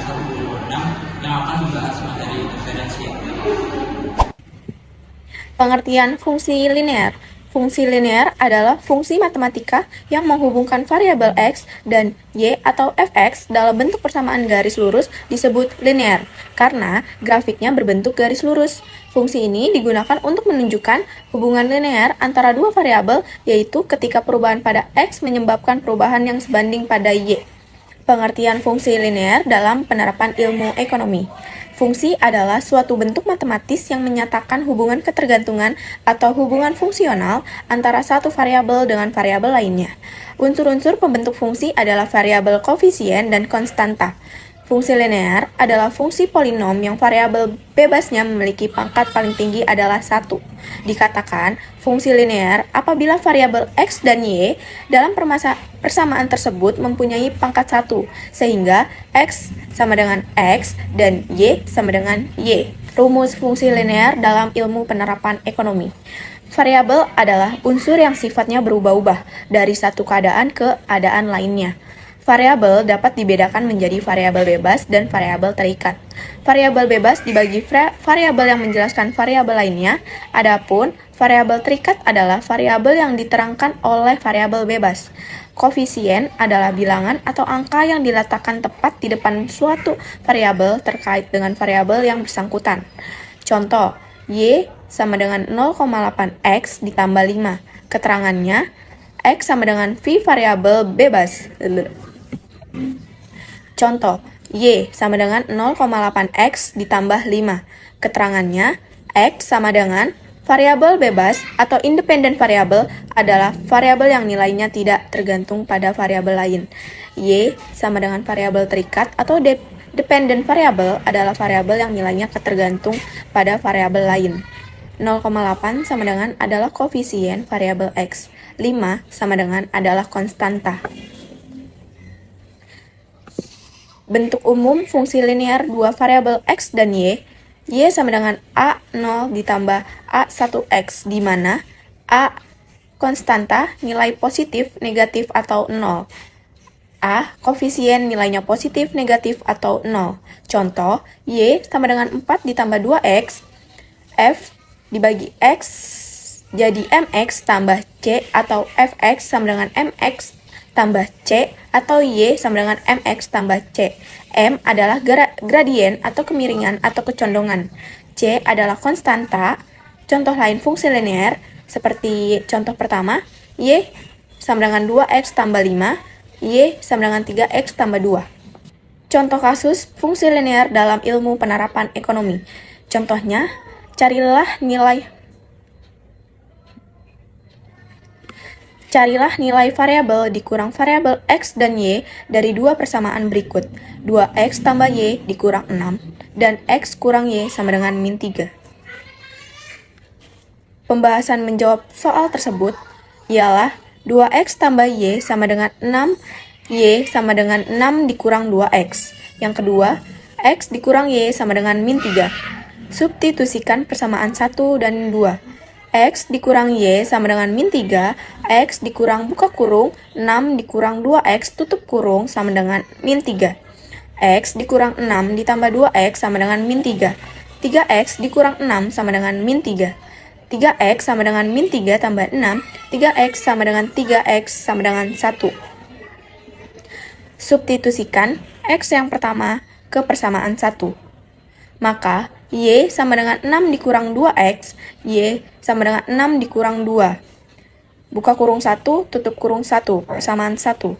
tahun 2006 yang akan membahas materi diferensial. Pengertian fungsi linear. Fungsi linear adalah fungsi matematika yang menghubungkan variabel x dan y atau fx dalam bentuk persamaan garis lurus disebut linear, karena grafiknya berbentuk garis lurus. Fungsi ini digunakan untuk menunjukkan hubungan linear antara dua variabel, yaitu ketika perubahan pada x menyebabkan perubahan yang sebanding pada y. Pengertian fungsi linear dalam penerapan ilmu ekonomi. Fungsi adalah suatu bentuk matematis yang menyatakan hubungan ketergantungan atau hubungan fungsional antara satu variabel dengan variabel lainnya. Unsur-unsur pembentuk fungsi adalah variabel koefisien dan konstanta. Fungsi linear adalah fungsi polinom yang variabel bebasnya memiliki pangkat paling tinggi adalah 1. Dikatakan fungsi linear apabila variabel x dan y dalam persamaan tersebut mempunyai pangkat 1, sehingga x sama dengan x dan y sama dengan y. Rumus fungsi linear dalam ilmu penerapan ekonomi. Variabel adalah unsur yang sifatnya berubah-ubah dari satu keadaan ke keadaan lainnya. Variabel dapat dibedakan menjadi variabel bebas dan variabel terikat. Variabel bebas dibagi variabel yang menjelaskan variabel lainnya, adapun variabel terikat adalah variabel yang diterangkan oleh variabel bebas. Koefisien adalah bilangan atau angka yang diletakkan tepat di depan suatu variabel terkait dengan variabel yang bersangkutan. Contoh, y sama dengan 0,8x ditambah 5. Keterangannya, x sama dengan v variabel bebas. Contoh, y sama dengan 0,8x ditambah 5. Keterangannya, x sama dengan variabel bebas atau independen variabel adalah variabel yang nilainya tidak tergantung pada variabel lain. Y sama dengan variabel terikat atau dependent variabel adalah variabel yang nilainya tergantung pada variabel lain. 0,8 sama dengan adalah koefisien variabel x. 5 sama dengan adalah konstanta. Bentuk umum fungsi linear dua variabel x dan y sama dengan a0 ditambah a1x, di mana a konstanta nilai positif, negatif, atau 0. A koefisien nilainya positif, negatif, atau 0. Contoh, y sama dengan 4 ditambah 2x, f dibagi x jadi mx tambah c, atau fx sama dengan mx tambah c, atau y sama dengan mx tambah c. M adalah gradien atau kemiringan atau kecondongan. C adalah konstanta. Contoh lain fungsi linear, seperti contoh pertama, y sama dengan 2x tambah 5, y sama dengan 3x tambah 2. Contoh kasus fungsi linear dalam ilmu penerapan ekonomi. Contohnya, carilah nilai variabel dikurang variabel x dan y dari dua persamaan berikut. 2x tambah y dikurang 6, dan x kurang y sama dengan min 3. Pembahasan menjawab soal tersebut ialah 2x tambah y sama dengan 6, y sama dengan 6 dikurang 2x. Yang kedua, x dikurang y sama dengan min 3. Substitusikan persamaan 1 dan 2. X dikurang Y sama dengan min 3, X dikurang buka kurung, 6 dikurang 2X tutup kurung sama dengan min 3. X dikurang 6 ditambah 2X sama dengan min 3. 3X dikurang 6 sama dengan min 3. 3X sama dengan min 3 tambah 6, 3X sama dengan 3X sama dengan 1. Substitusikan X yang pertama ke persamaan 1. Maka, Y sama dengan 6 dikurang 2X, Y sama dengan 6 dikurang 2. Buka kurung 1, tutup kurung 1, persamaan 1.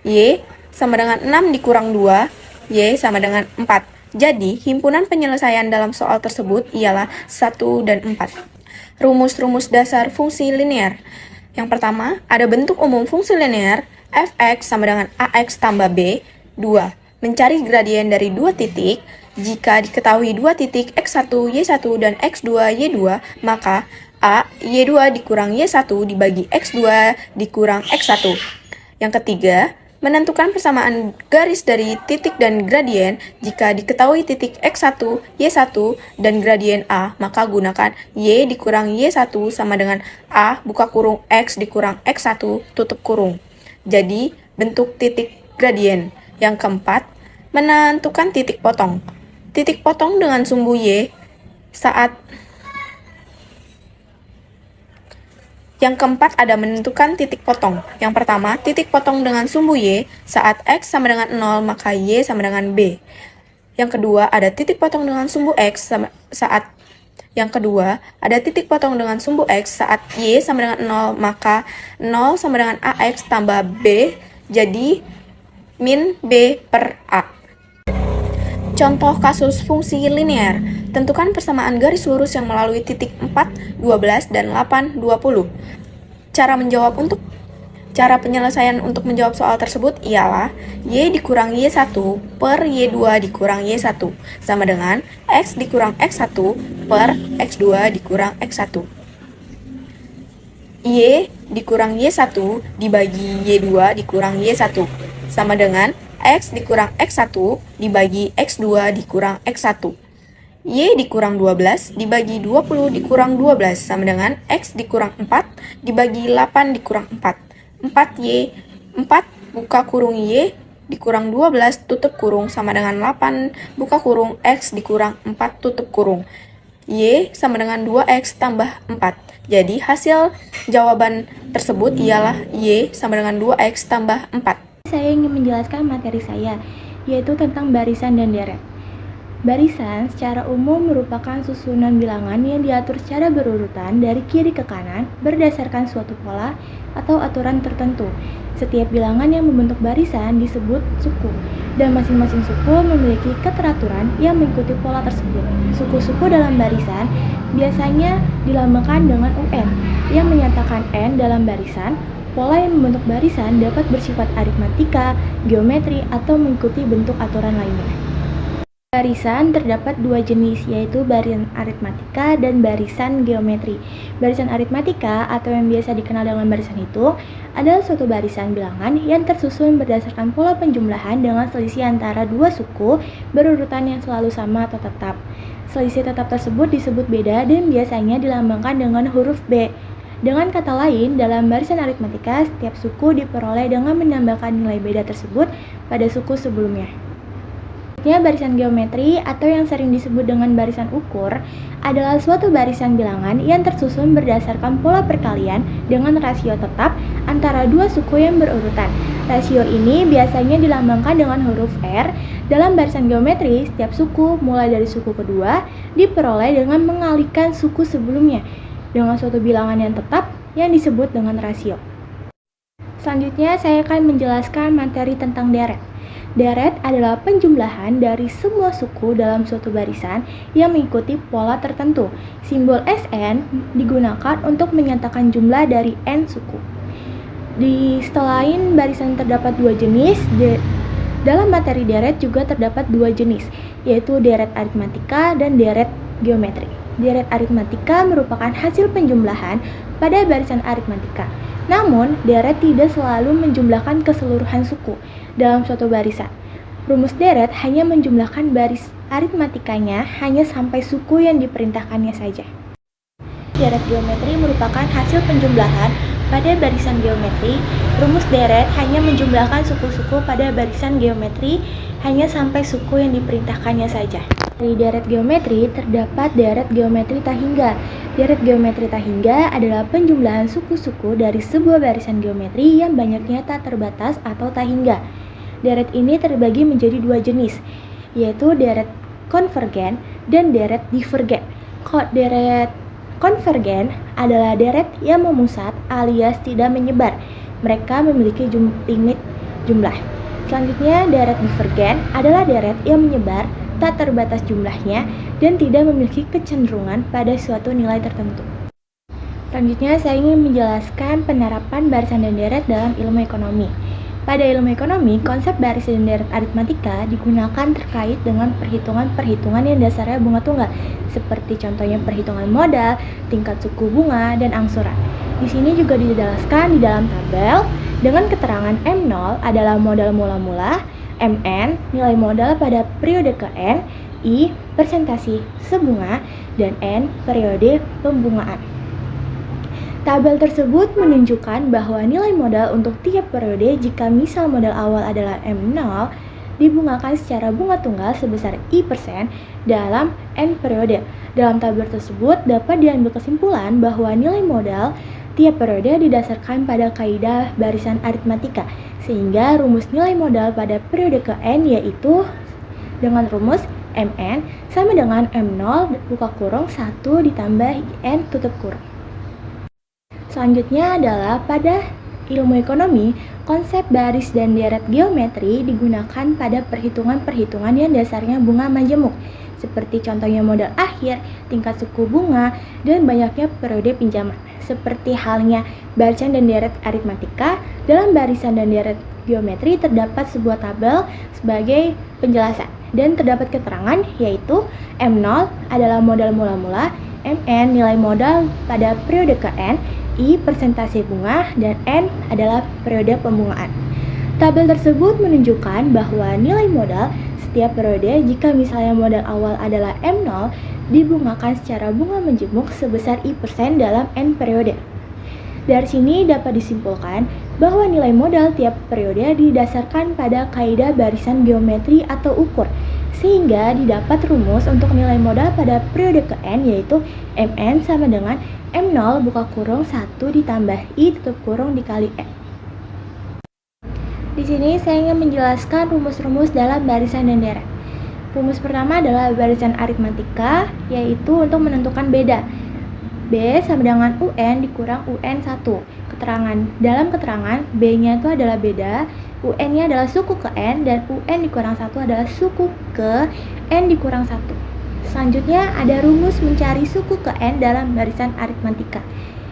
Y sama dengan 6 dikurang 2, Y sama dengan 4. Jadi, himpunan penyelesaian dalam soal tersebut ialah 1 dan 4. Rumus-rumus dasar fungsi linear. Yang pertama, ada bentuk umum fungsi linear, fx sama dengan ax tambah b. 2. Mencari gradien dari dua titik. Jika diketahui dua titik x1, y1, dan x2, y2, maka a, y2 dikurang y1 dibagi x2 dikurang x1. Yang ketiga, menentukan persamaan garis dari titik dan gradien. Jika diketahui titik x1, y1, dan gradien a, maka gunakan y dikurang y1 sama dengan a buka kurung x dikurang x1 tutup kurung. Jadi, bentuk titik gradien. Yang keempat, Menentukan titik potong. Titik potong dengan sumbu Y saat yang keempat ada menentukan titik potong. Yang pertama, titik potong dengan sumbu Y saat X sama dengan 0 maka Y sama dengan B. Yang kedua, ada titik potong dengan sumbu X saat Y sama dengan 0 maka 0 sama dengan AX tambah B jadi min B per A. Contoh kasus fungsi linear. Tentukan persamaan garis lurus yang melalui titik 4, 12, dan 8, 20. Cara penyelesaian untuk menjawab soal tersebut ialah Y dikurang Y1 per Y2 dikurang Y1 sama dengan X dikurang X1 per X2 dikurang X1. Y dikurang Y1 dibagi Y2 dikurang Y1 sama dengan X dikurang X1 dibagi X2 dikurang X1. Y dikurang 12 dibagi 20 dikurang 12 sama dengan X dikurang 4 dibagi 8 dikurang 4. 4Y, 4 buka kurung Y dikurang 12 tutup kurung sama dengan 8 buka kurung X dikurang 4 tutup kurung. Y sama dengan 2X tambah 4. Jadi hasil jawaban tersebut ialah Y sama dengan 2X tambah 4. Saya ingin menjelaskan materi saya, yaitu tentang barisan dan deret. Barisan secara umum merupakan susunan bilangan yang diatur secara berurutan dari kiri ke kanan berdasarkan suatu pola atau aturan tertentu. Setiap bilangan yang membentuk barisan disebut suku, dan masing-masing suku memiliki keteraturan yang mengikuti pola tersebut. Suku-suku dalam barisan biasanya dilambangkan dengan UN, yang menyatakan N dalam barisan. Pola yang membentuk barisan dapat bersifat aritmatika, geometri, atau mengikuti bentuk aturan lainnya. Barisan terdapat dua jenis, yaitu barisan aritmatika dan barisan geometri. Barisan aritmatika, atau yang biasa dikenal dengan barisan itu, adalah suatu barisan bilangan yang tersusun berdasarkan pola penjumlahan dengan selisih antara dua suku berurutan yang selalu sama atau tetap. Selisih tetap tersebut disebut beda dan biasanya dilambangkan dengan huruf B. Dengan kata lain, dalam barisan aritmatika, setiap suku diperoleh dengan menambahkan nilai beda tersebut pada suku sebelumnya. Selanjutnya, barisan geometri atau yang sering disebut dengan barisan ukur adalah suatu barisan bilangan yang tersusun berdasarkan pola perkalian dengan rasio tetap antara dua suku yang berurutan. Rasio ini biasanya dilambangkan dengan huruf R. Dalam barisan geometri, setiap suku mulai dari suku kedua diperoleh dengan mengalihkan suku sebelumnya dengan suatu bilangan yang tetap yang disebut dengan rasio. Selanjutnya, saya akan menjelaskan materi tentang deret. Deret adalah penjumlahan dari semua suku dalam suatu barisan yang mengikuti pola tertentu. Simbol SN digunakan untuk menyatakan jumlah dari N suku. Di selain barisan terdapat dua jenis, dalam materi deret juga terdapat dua jenis, yaitu deret aritmatika dan deret geometri. Deret aritmatika merupakan hasil penjumlahan pada barisan aritmatika. Namun, deret tidak selalu menjumlahkan keseluruhan suku dalam suatu barisan. Rumus deret hanya menjumlahkan baris aritmatikanya hanya sampai suku yang diperintahkannya saja. Deret geometri merupakan hasil penjumlahan pada barisan geometri. Rumus deret hanya menjumlahkan suku-suku pada barisan geometri hanya sampai suku yang diperintahkannya saja. Dari deret geometri terdapat deret geometri tahingga. Deret geometri tahingga adalah penjumlahan suku-suku dari sebuah barisan geometri yang banyaknya tak terbatas atau tahingga. Deret ini terbagi menjadi dua jenis, yaitu deret konvergen dan deret divergen. Deret konvergen adalah deret yang memusat alias tidak menyebar. Mereka memiliki limit jumlah. Selanjutnya, deret divergen adalah deret yang menyebar, tak terbatas jumlahnya, dan tidak memiliki kecenderungan pada suatu nilai tertentu. Selanjutnya, saya ingin menjelaskan penerapan barisan dan deret dalam ilmu ekonomi. Pada ilmu ekonomi, konsep barisan dan deret aritmatika digunakan terkait dengan perhitungan-perhitungan yang dasarnya bunga tunggal, seperti contohnya perhitungan modal, tingkat suku bunga, dan angsuran. Di sini juga dijelaskan di dalam tabel dengan keterangan M0 adalah modal mula-mula, MN nilai modal pada periode ke N, I persentase sebunga, dan N periode pembungaan. Tabel tersebut menunjukkan bahwa nilai modal untuk tiap periode jika misal modal awal adalah M0, dibungakan secara bunga tunggal sebesar I% dalam N periode. Dalam tabel tersebut dapat diambil kesimpulan bahwa nilai modal tiap periode didasarkan pada kaidah barisan aritmatika, sehingga rumus nilai modal pada periode ke N yaitu dengan rumus MN sama dengan M0 buka kurung 1 ditambah IN tutup kurung. Selanjutnya adalah pada ilmu ekonomi, konsep baris dan deret geometri digunakan pada perhitungan-perhitungan yang dasarnya bunga majemuk, seperti contohnya modal akhir, tingkat suku bunga, dan banyaknya periode pinjaman. Seperti halnya barisan dan deret aritmatika, dalam barisan dan deret geometri terdapat sebuah tabel sebagai penjelasan, dan terdapat keterangan yaitu M0 adalah modal mula-mula, MN nilai modal pada periode ke N, I persentase bunga, dan N adalah periode pembungaan. Tabel tersebut menunjukkan bahwa nilai modal setiap periode jika misalnya modal awal adalah M0 dibungakan secara bunga menjemuk sebesar I% dalam N periode. Dari sini dapat disimpulkan bahwa nilai modal tiap periode didasarkan pada kaidah barisan geometri atau ukur, sehingga didapat rumus untuk nilai modal pada periode ke N yaitu MN sama dengan M0 buka kurung 1 ditambah I tutup kurung dikali N. Di sini saya ingin menjelaskan rumus-rumus dalam barisan dan deret. Rumus pertama adalah barisan aritmatika, yaitu untuk menentukan beda. B sama dengan UN dikurang UN1. Dalam keterangan, B-nya itu adalah beda, UN-nya adalah suku ke N, dan UN dikurang 1 adalah suku ke N dikurang 1. Selanjutnya ada rumus mencari suku ke N dalam barisan aritmatika,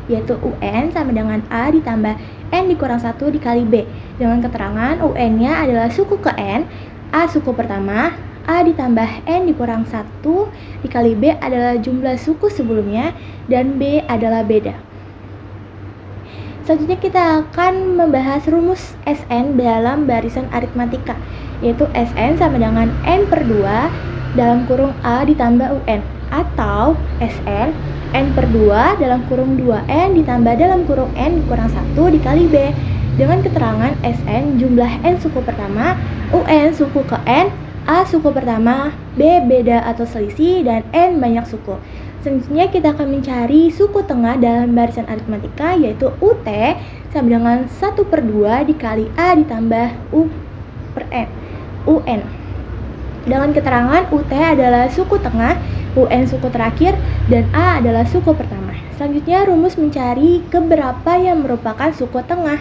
yaitu UN sama dengan A ditambah N dikurang 1 dikali B. Dengan keterangan UN-nya adalah suku ke N, A suku pertama, A ditambah N dikurang 1 dikali B adalah jumlah suku sebelumnya, dan B adalah beda. Selanjutnya kita akan membahas rumus SN dalam barisan aritmatika, yaitu SN sama dengan N/2 dalam kurung A ditambah UN, atau SN N/2 dalam kurung 2N ditambah dalam kurung N dikurang 1 dikali B. Dengan keterangan SN jumlah N suku pertama, UN suku ke N, A suku pertama, B beda atau selisih, dan N banyak suku. Selanjutnya kita akan mencari suku tengah dalam barisan aritmatika, yaitu UT sama dengan 1/2 dikali A ditambah U per N, UN. Dengan keterangan UT adalah suku tengah, UN suku terakhir, dan A adalah suku pertama. Selanjutnya rumus mencari keberapa yang merupakan suku tengah.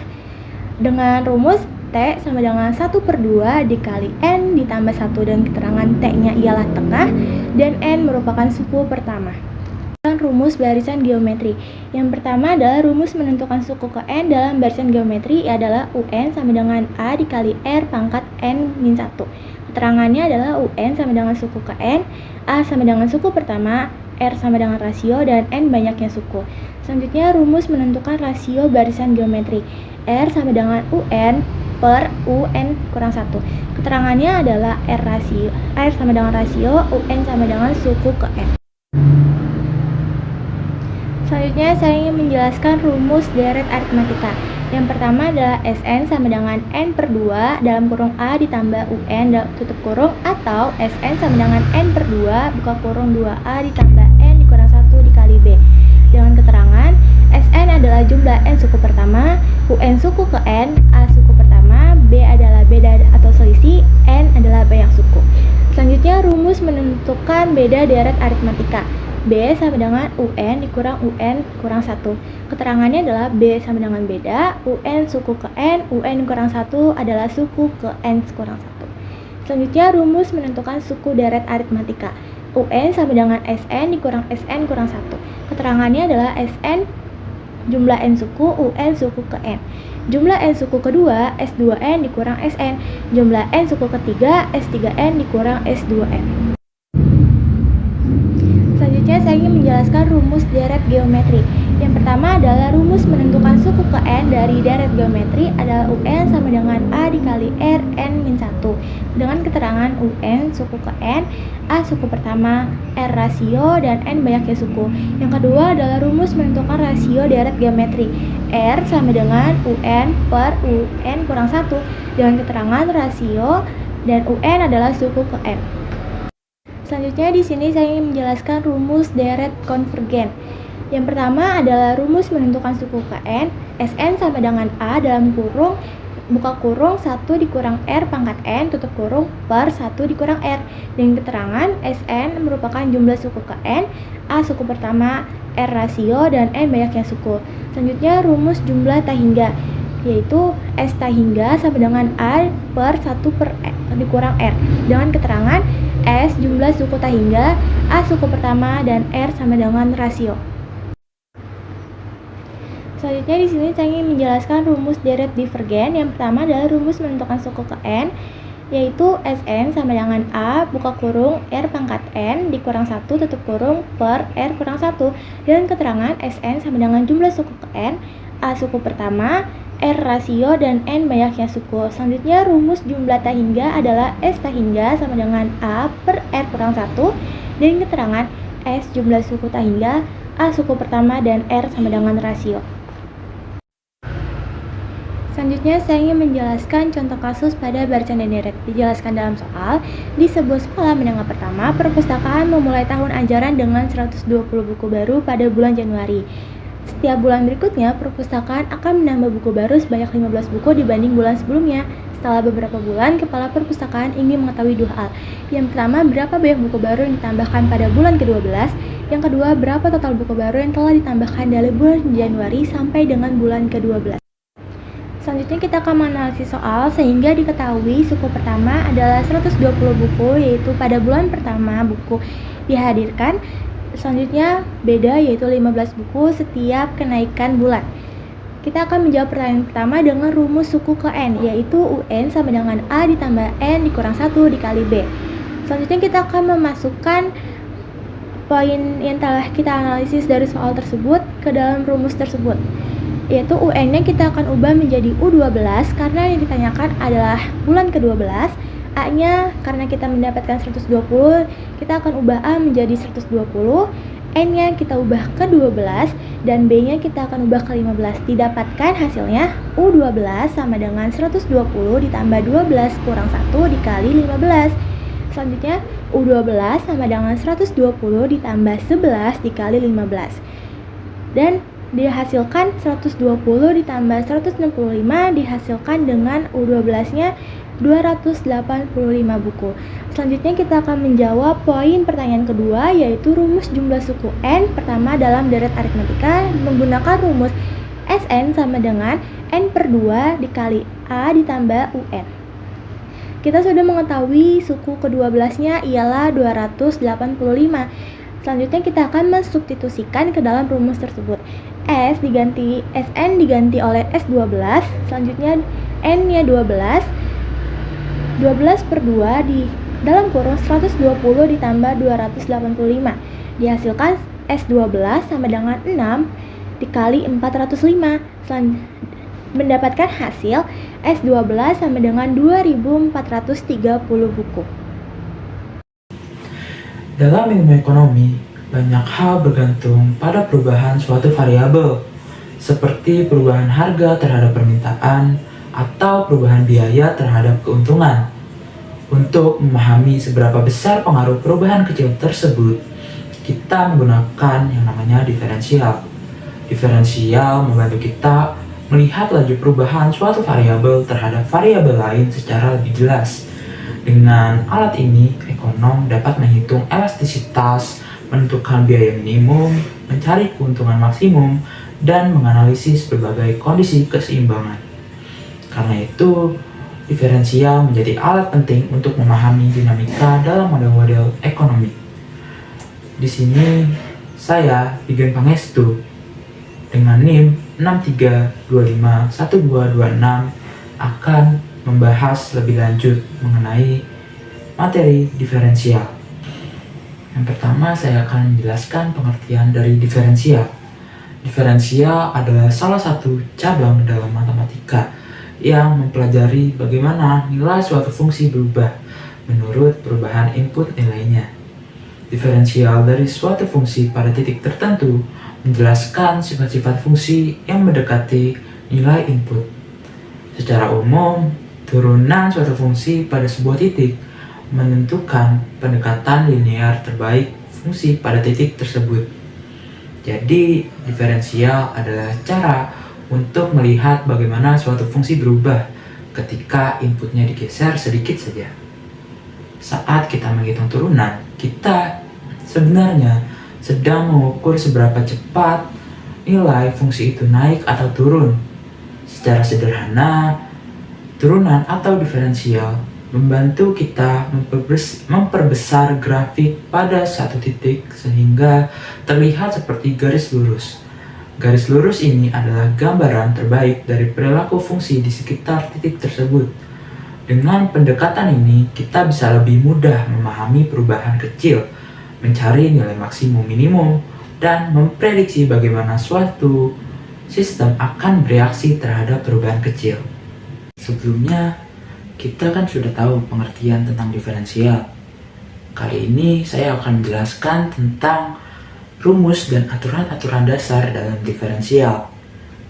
Dengan rumus T sama dengan 1/2 dikali N ditambah 1, dan keterangan T-nya ialah tengah, dan N merupakan suku pertama. Dan rumus barisan geometri. Yang pertama adalah rumus menentukan suku ke N dalam barisan geometri adalah UN sama dengan A dikali R pangkat N-1. Keterangannya adalah UN sama dengan suku ke N, A sama dengan suku pertama, R sama dengan rasio, dan N banyaknya suku. Selanjutnya rumus menentukan rasio barisan geometri. R sama dengan UN per UN kurang 1. Keterangannya adalah R sama dengan rasio, UN sama dengan suku ke N. Selanjutnya saya ingin menjelaskan rumus deret aritmatika. Yang pertama adalah SN sama dengan N/2 dalam kurung A ditambah UN tutup kurung, atau SN sama dengan N/2 buka kurung 2A ditambah N dikurang 1 dikali B. Dengan keterangan SN adalah jumlah N suku pertama, UN suku ke N, A suku pertama, B adalah beda atau selisih, N adalah banyak suku. Selanjutnya rumus menentukan beda deret aritmatika. B sama dengan UN dikurang UN kurang 1. Keterangannya adalah B sama dengan beda, UN suku ke N, UN kurang 1 adalah suku ke N kurang 1. Selanjutnya rumus menentukan suku deret aritmatika. UN sama dengan SN dikurang SN kurang 1. Keterangannya adalah SN jumlah N suku, UN suku ke N. Jumlah N suku kedua, S2N dikurang SN. Jumlah N suku ketiga, S3N dikurang S2N. Selanjutnya saya ingin menjelaskan rumus deret geometri. Yang pertama adalah rumus menentukan suku ke N dari deret geometri adalah UN sama dengan A dikali R N-1. Dengan keterangan UN suku ke N, A suku pertama, R rasio, dan N banyaknya suku. Yang kedua adalah rumus menentukan rasio deret geometri. R sama dengan UN per UN kurang 1. Dengan keterangan rasio dan UN adalah suku ke N. Selanjutnya di sini saya ingin menjelaskan rumus deret konvergen. Yang pertama adalah rumus menentukan suku ke N, Sn sama dengan A dalam kurung buka kurung 1 dikurang R pangkat N tutup kurung per 1 dikurang R. Dengan keterangan Sn merupakan jumlah suku ke N, A suku pertama, R rasio, dan N banyaknya suku. Selanjutnya rumus jumlah tahingga, yaitu S tahingga sama dengan A per 1 per R, dikurang R. Dengan keterangan S jumlah suku tahingga, A suku pertama, dan R sama dengan rasio. Selanjutnya di sini saya ingin menjelaskan rumus deret divergen. Yang pertama adalah rumus menentukan suku ke N, yaitu Sn sama dengan A buka kurung R pangkat N dikurang 1 tutup kurung per R kurang 1. Dan keterangan Sn sama dengan jumlah suku ke N, A suku pertama, R rasio, dan N banyaknya suku. Selanjutnya rumus jumlah tahingga adalah S tahingga sama dengan A per R kurang 1. Dan keterangan S jumlah suku tahingga, A suku pertama, dan R sama dengan rasio. Selanjutnya saya ingin menjelaskan contoh kasus pada barisan dan deret. Dijelaskan dalam soal, di sebuah sekolah menengah pertama, perpustakaan memulai tahun ajaran dengan 120 buku baru pada bulan Januari. Setiap bulan berikutnya, perpustakaan akan menambah buku baru sebanyak 15 buku dibanding bulan sebelumnya. Setelah beberapa bulan, kepala perpustakaan ingin mengetahui dua hal. Yang pertama, berapa banyak buku baru yang ditambahkan pada bulan ke-12. Yang kedua, berapa total buku baru yang telah ditambahkan dari bulan Januari sampai dengan bulan ke-12. Selanjutnya kita akan menganalisis soal sehingga diketahui suku pertama adalah 120 buku, yaitu pada bulan pertama buku dihadirkan. Selanjutnya beda, yaitu 15 buku setiap kenaikan bulan. Kita akan menjawab pertanyaan pertama dengan rumus suku ke N, yaitu UN sama dengan A ditambah N dikurang 1 dikali B. Selanjutnya kita akan memasukkan poin yang telah kita analisis dari soal tersebut ke dalam rumus tersebut, yaitu UN-nya kita akan ubah menjadi U12 karena yang ditanyakan adalah bulan ke-12. A-nya karena kita mendapatkan 120, kita akan ubah A menjadi 120. N-nya kita ubah ke 12 dan B-nya kita akan ubah ke 15. Didapatkan hasilnya U12 sama dengan 120 ditambah 12 kurang 1 dikali 15. Selanjutnya U12 sama dengan 120 ditambah 11 dikali 15. Dan dihasilkan 120 ditambah 165 dihasilkan dengan U12-nya 285 buku. Selanjutnya kita akan menjawab poin pertanyaan kedua, yaitu rumus jumlah suku N pertama dalam deret aritmatika menggunakan rumus Sn sama dengan N per 2 dikali A ditambah UN. Kita sudah mengetahui suku ke-12-nya ialah 285. Selanjutnya kita akan mensubstitusikan ke dalam rumus tersebut. Sn diganti oleh S12, selanjutnya N-nya 12 per 2 di dalam kurung 120 ditambah 285. Dihasilkan S12 sama dengan 6 dikali 405. Mendapatkan hasil S12 sama dengan 2430 buku. Dalam ilmu ekonomi, banyak hal bergantung pada perubahan suatu variabel, seperti perubahan harga terhadap permintaan atau perubahan biaya terhadap keuntungan. Untuk memahami seberapa besar pengaruh perubahan kecil tersebut, kita menggunakan yang namanya diferensial. Diferensial membantu kita melihat laju perubahan suatu variabel terhadap variabel lain secara lebih jelas. Dengan alat ini, ekonom dapat menghitung elastisitas, menentukan biaya minimum, mencari keuntungan maksimum, dan menganalisis berbagai kondisi keseimbangan. Karena itu, diferensial menjadi alat penting untuk memahami dinamika dalam model-model ekonomi. Di sini, saya, Igen Pangestu, dengan NIM 63251226 akan membahas lebih lanjut mengenai materi diferensial. Yang pertama, saya akan menjelaskan pengertian dari diferensial. Diferensial adalah salah satu cabang dalam matematika yang mempelajari bagaimana nilai suatu fungsi berubah menurut perubahan input nilainya. Diferensial dari suatu fungsi pada titik tertentu menjelaskan sifat-sifat fungsi yang mendekati nilai input. Secara umum, Turunan suatu fungsi pada sebuah titik menentukan pendekatan linear terbaik fungsi pada titik tersebut. Jadi, diferensial adalah cara untuk melihat bagaimana suatu fungsi berubah ketika inputnya digeser sedikit saja. Saat kita menghitung turunan, kita sebenarnya sedang mengukur seberapa cepat nilai fungsi itu naik atau turun. Secara sederhana, turunan atau diferensial membantu kita memperbesar grafik pada satu titik sehingga terlihat seperti garis lurus. Garis lurus ini adalah gambaran terbaik dari perilaku fungsi di sekitar titik tersebut. Dengan pendekatan ini, kita bisa lebih mudah memahami perubahan kecil, mencari nilai maksimum minimum, dan memprediksi bagaimana suatu sistem akan bereaksi terhadap perubahan kecil. Sebelumnya, kita kan sudah tahu pengertian tentang diferensial. Kali ini saya akan menjelaskan tentang rumus dan aturan-aturan dasar dalam diferensial.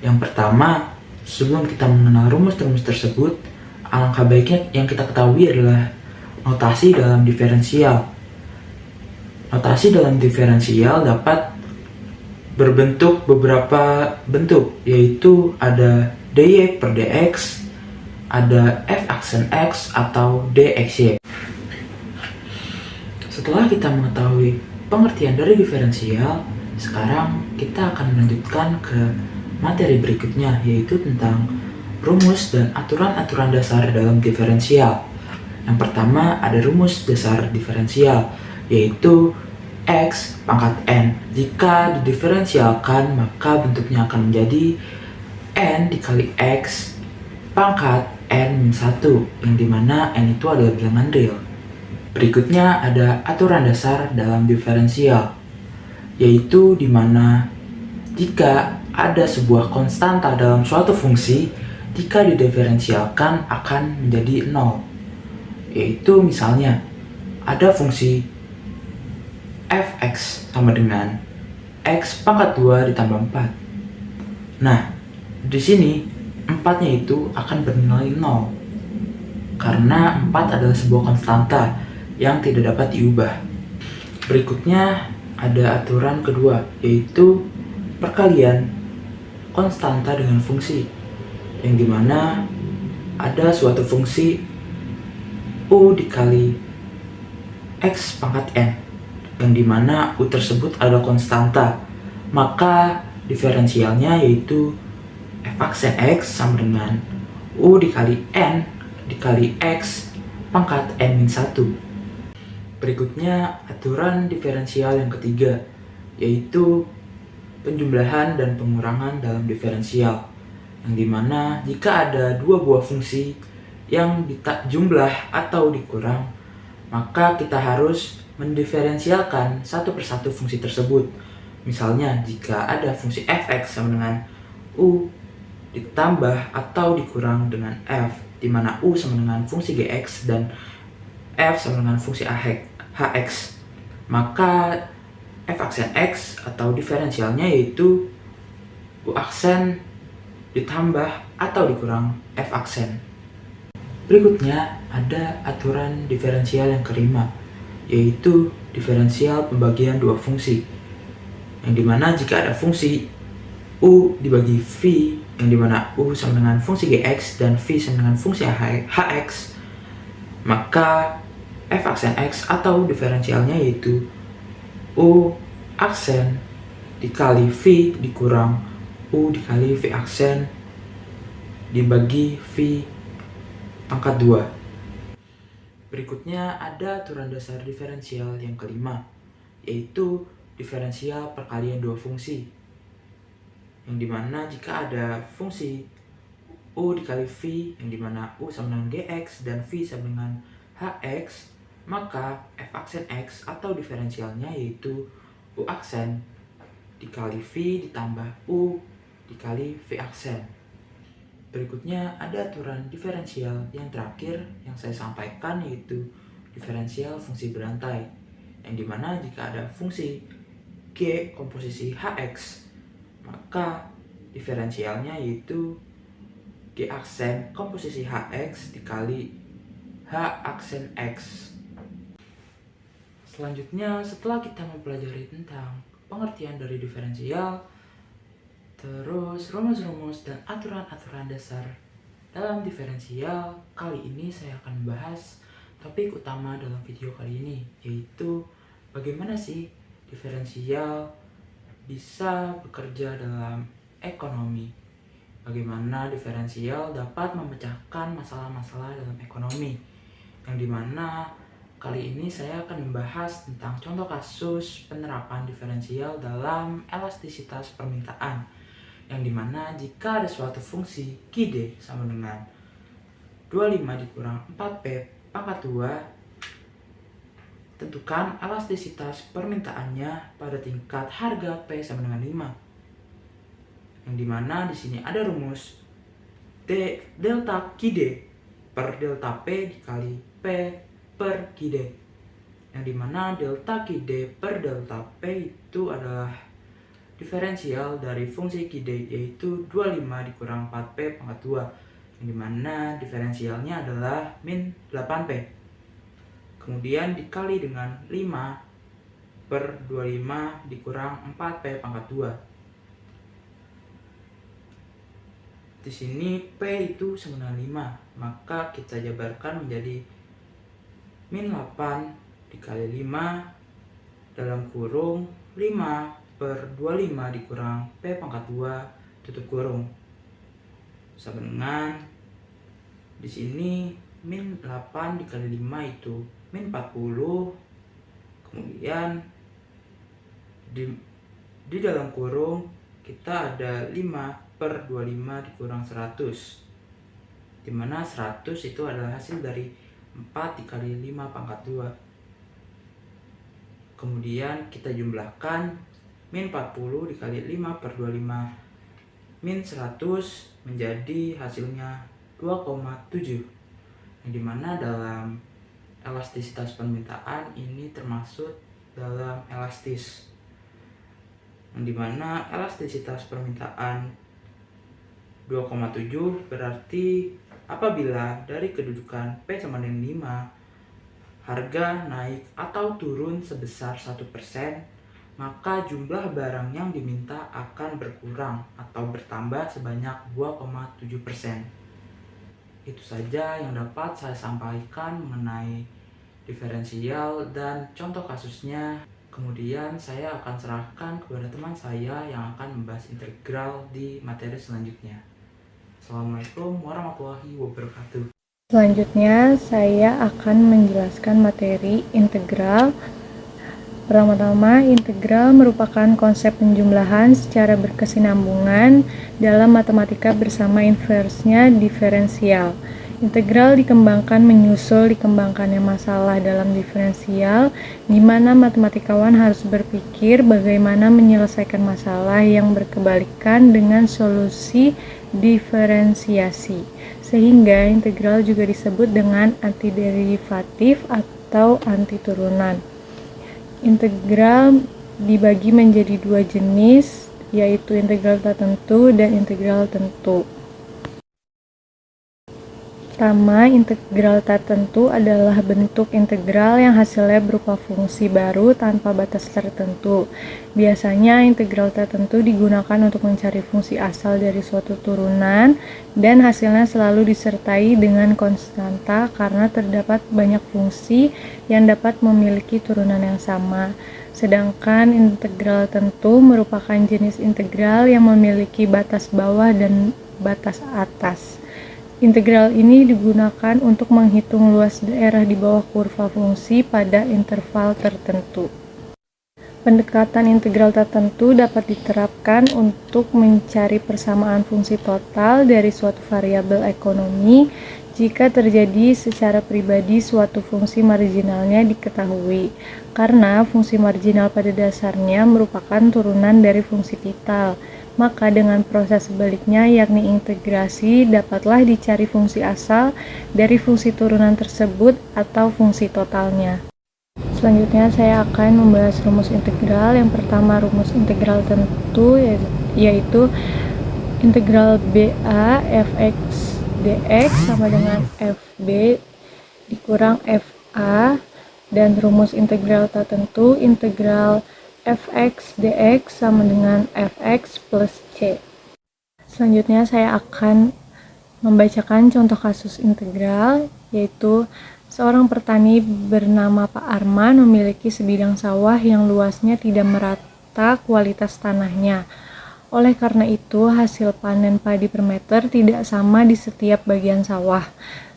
Yang pertama, sebelum kita mengenal rumus-rumus tersebut, alangkah baiknya yang kita ketahui adalah notasi dalam diferensial. Notasi dalam diferensial dapat berbentuk beberapa bentuk, yaitu ada dy per dx, ada f aksen x atau dxy. Setelah kita mengetahui pengertian dari diferensial, sekarang kita akan melanjutkan ke materi berikutnya, yaitu tentang rumus dan aturan-aturan dasar dalam diferensial. Yang pertama ada rumus dasar diferensial, yaitu x pangkat n. Jika didiferensialkan, maka bentuknya akan menjadi n dikali x pangkat n-1, yang dimana n itu adalah bilangan real. Berikutnya ada aturan dasar dalam diferensial, yaitu dimana jika ada sebuah konstanta dalam suatu fungsi, jika didiferensialkan akan menjadi 0. Yaitu misalnya ada fungsi fx sama dengan x pangkat 2 ditambah 4. Nah, di sini 4-nya itu akan bernilai 0 karena 4 adalah sebuah konstanta yang tidak dapat diubah. Berikutnya ada aturan kedua, yaitu perkalian konstanta dengan fungsi, yang dimana ada suatu fungsi u dikali x pangkat n, yang dimana u tersebut adalah konstanta, maka diferensialnya yaitu f aksen x sama dengan u dikali n dikali x pangkat n-1. Berikutnya aturan diferensial yang ketiga, yaitu penjumlahan dan pengurangan dalam diferensial, yang dimana jika ada dua buah fungsi yang dijumlah atau dikurang, maka kita harus mendiferensialkan satu persatu fungsi tersebut. Misalnya jika ada fungsi fx sama dengan u ditambah atau dikurang dengan f, di mana u sama dengan fungsi gx dan f sama dengan fungsi hx, maka f aksen x atau diferensialnya yaitu u aksen ditambah atau dikurang f aksen. Berikutnya ada aturan diferensial yang kelima, yaitu diferensial pembagian dua fungsi, yang dimana jika ada fungsi u dibagi v, yang dimana u sama dengan fungsi gx dan v sama dengan fungsi hx, maka f aksen x atau diferensialnya yaitu u aksen dikali v dikurang u dikali v aksen dibagi v pangkat 2. Berikutnya ada aturan dasar diferensial yang kelima, yaitu diferensial perkalian dua fungsi, yang dimana jika ada fungsi u dikali v, yang dimana u sama dengan gx dan v sama dengan hx, maka f aksen x atau diferensialnya yaitu u aksen dikali v ditambah u dikali v aksen. Berikutnya ada aturan diferensial yang terakhir yang saya sampaikan, yaitu diferensial fungsi berantai, yang dimana jika ada fungsi g komposisi hx, maka diferensialnya yaitu G aksen komposisi HX dikali H aksen X. Selanjutnya, setelah kita mempelajari tentang pengertian dari diferensial, terus rumus-rumus dan aturan-aturan dasar dalam diferensial, kali ini saya akan membahas topik utama dalam video kali ini, yaitu bagaimana sih diferensial bisa bekerja dalam ekonomi. Bagaimana diferensial dapat memecahkan masalah-masalah dalam ekonomi, yang dimana kali ini saya akan membahas tentang contoh kasus penerapan diferensial dalam elastisitas permintaan, yang dimana jika ada suatu fungsi QD sama dengan 25 dikurang 4P pangkat 2, tentukan elastisitas permintaannya pada tingkat harga P sama dengan 5. Yang dimana di sini ada rumus delta QD per delta P dikali P per QD, yang dimana delta QD per delta P itu adalah diferensial dari fungsi QD, yaitu 25 dikurang 4P pangkat 2, yang dimana diferensialnya adalah min 8P. Kemudian dikali dengan 5 per 25 dikurang 4P pangkat 2. Di sini P itu sama dengan 5, maka kita jabarkan menjadi min 8 dikali 5 dalam kurung 5 per 25 dikurang P pangkat 2 tutup kurung, sama dengan di sini min 8 dikali 5 itu min 40. Kemudian di dalam kurung kita ada 5 per 25 dikurang 100, dimana 100 itu adalah hasil dari 4 dikali 5 pangkat 2. Kemudian kita jumlahkan min 40 dikali 5 per 25 min 100 menjadi hasilnya 2,7, yang dimana dalam elastisitas permintaan ini termasuk dalam elastis, yang dimana elastisitas permintaan 2,7 berarti apabila dari kedudukan P sama dengan 5, harga naik atau turun sebesar 1%, maka jumlah barang yang diminta akan berkurang atau bertambah sebanyak 2,7%. Itu saja yang dapat saya sampaikan mengenai diferensial dan contoh kasusnya. Kemudian saya akan serahkan kepada teman saya yang akan membahas integral di materi selanjutnya. Assalamualaikum warahmatullahi wabarakatuh. Selanjutnya, saya akan menjelaskan materi integral. Pertama-tama, integral merupakan konsep penjumlahan secara berkesinambungan dalam matematika bersama inversnya diferensial. Integral dikembangkan menyusul dikembangkannya masalah dalam diferensial, di mana matematikawan harus berpikir bagaimana menyelesaikan masalah yang berkebalikan dengan solusi diferensiasi. Sehingga integral juga disebut dengan antiderivatif atau antiturunan. Integral dibagi menjadi dua jenis, yaitu integral tertentu dan integral tentu. Pertama, integral tertentu adalah bentuk integral yang hasilnya berupa fungsi baru tanpa batas tertentu. Biasanya integral tertentu digunakan untuk mencari fungsi asal dari suatu turunan dan hasilnya selalu disertai dengan konstanta karena terdapat banyak fungsi yang dapat memiliki turunan yang sama. Sedangkan integral tentu merupakan jenis integral yang memiliki batas bawah dan batas atas. Integral ini digunakan untuk menghitung luas daerah di bawah kurva fungsi pada interval tertentu. Pendekatan integral tertentu dapat diterapkan untuk mencari persamaan fungsi total dari suatu variabel ekonomi jika terjadi secara pribadi suatu fungsi marginalnya diketahui, karena fungsi marginal pada dasarnya merupakan turunan dari fungsi vital. Maka dengan proses sebaliknya, yakni integrasi, dapatlah dicari fungsi asal dari fungsi turunan tersebut atau fungsi totalnya. Selanjutnya saya akan membahas rumus integral. Yang pertama, rumus integral tentu, yaitu integral BA fx dx sama dengan fb dikurang fa, dan rumus integral tertentu integral fx dx sama dengan fx plus c. Selanjutnya saya akan membacakan contoh kasus integral, yaitu seorang petani bernama Pak Arman memiliki sebidang sawah yang luasnya tidak merata kualitas tanahnya. Oleh karena itu, hasil panen padi per meter tidak sama di setiap bagian sawah.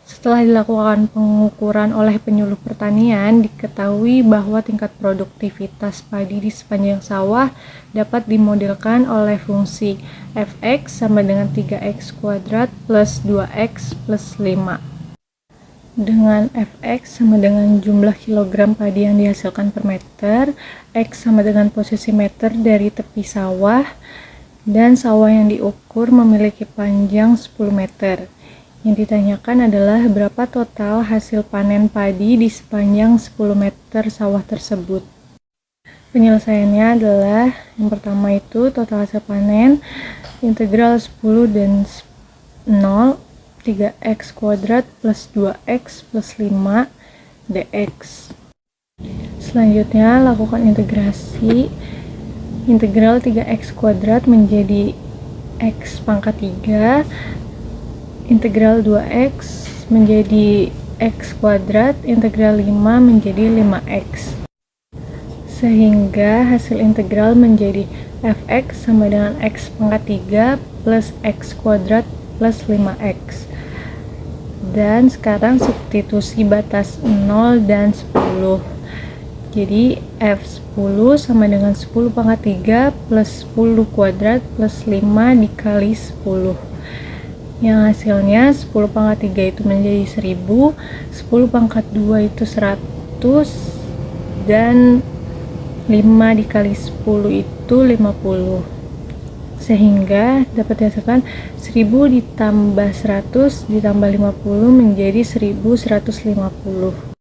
Setelah dilakukan pengukuran oleh penyuluh pertanian, diketahui bahwa tingkat produktivitas padi di sepanjang sawah dapat dimodelkan oleh fungsi fx sama dengan 3x kuadrat plus 2x plus 5. Dengan fx sama dengan jumlah kilogram padi yang dihasilkan per meter, x sama dengan posisi meter dari tepi sawah, dan sawah yang diukur memiliki panjang 10 meter. Yang ditanyakan adalah berapa total hasil panen padi di sepanjang 10 meter sawah tersebut. Penyelesaiannya adalah yang pertama itu total hasil panen integral 10 dan 0 3x kuadrat plus 2x plus 5 dx. Selanjutnya lakukan integrasi integral 3x kuadrat menjadi x pangkat 3, integral 2x menjadi x kuadrat, integral 5 menjadi 5x. Sehingga hasil integral menjadi fx sama dengan x pangkat 3 plus x kuadrat plus 5x. Dan sekarang substitusi batas 0 dan 10. Jadi f10 sama dengan 10 pangkat 3 plus 10 kuadrat plus 5 dikali 10. Yang hasilnya 10 pangkat 3 itu menjadi 1000, 10 pangkat 2 itu 100, dan 5 dikali 10 itu 50. Sehingga dapat dihasilkan 1000 ditambah 100 ditambah 50 menjadi 1150.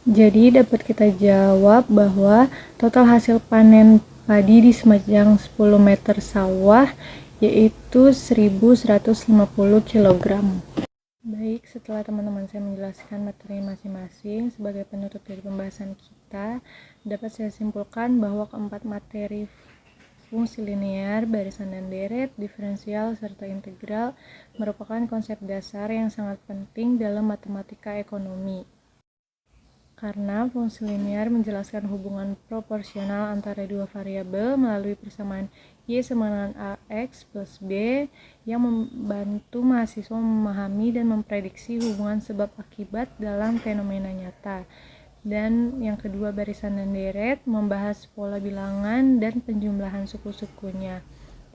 Jadi dapat kita jawab bahwa total hasil panen padi di sepanjang 10 meter sawah yaitu 1150 kg. Baik, setelah teman-teman saya menjelaskan materi masing-masing sebagai penutup dari pembahasan kita, dapat saya simpulkan bahwa keempat materi fungsi linear, barisan dan deret, diferensial, serta integral merupakan konsep dasar yang sangat penting dalam matematika ekonomi. Karena fungsi linear menjelaskan hubungan proporsional antara dua variabel melalui persamaan Y sama dengan AX plus B yang membantu mahasiswa memahami dan memprediksi hubungan sebab akibat dalam fenomena nyata. Dan yang kedua, barisan dan deret membahas pola bilangan dan penjumlahan suku-sukunya,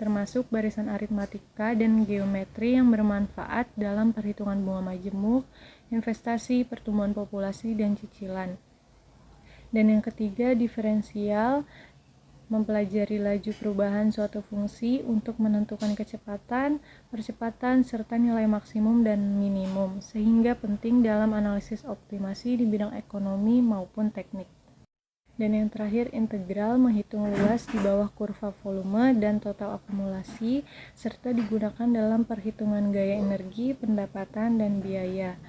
termasuk barisan aritmatika dan geometri yang bermanfaat dalam perhitungan bunga majemuk, investasi, pertumbuhan populasi, dan cicilan. Dan yang ketiga, diferensial mempelajari laju perubahan suatu fungsi untuk menentukan kecepatan, percepatan, serta nilai maksimum dan minimum, sehingga penting dalam analisis optimasi di bidang ekonomi maupun teknik. Dan yang terakhir, integral menghitung luas di bawah kurva volume dan total akumulasi, serta digunakan dalam perhitungan gaya energi, pendapatan, dan biaya.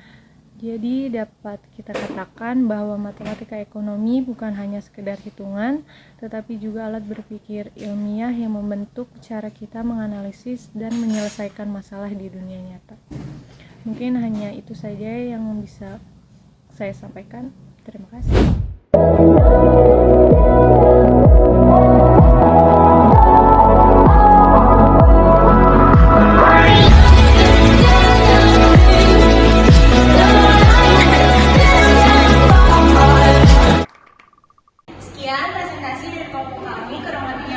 Jadi dapat kita katakan bahwa matematika ekonomi bukan hanya sekedar hitungan, tetapi juga alat berpikir ilmiah yang membentuk cara kita menganalisis dan menyelesaikan masalah di dunia nyata. Mungkin hanya itu saja yang bisa saya sampaikan. Terima kasih. Sekian presentasi dari kelompok kami, kurang lebihnya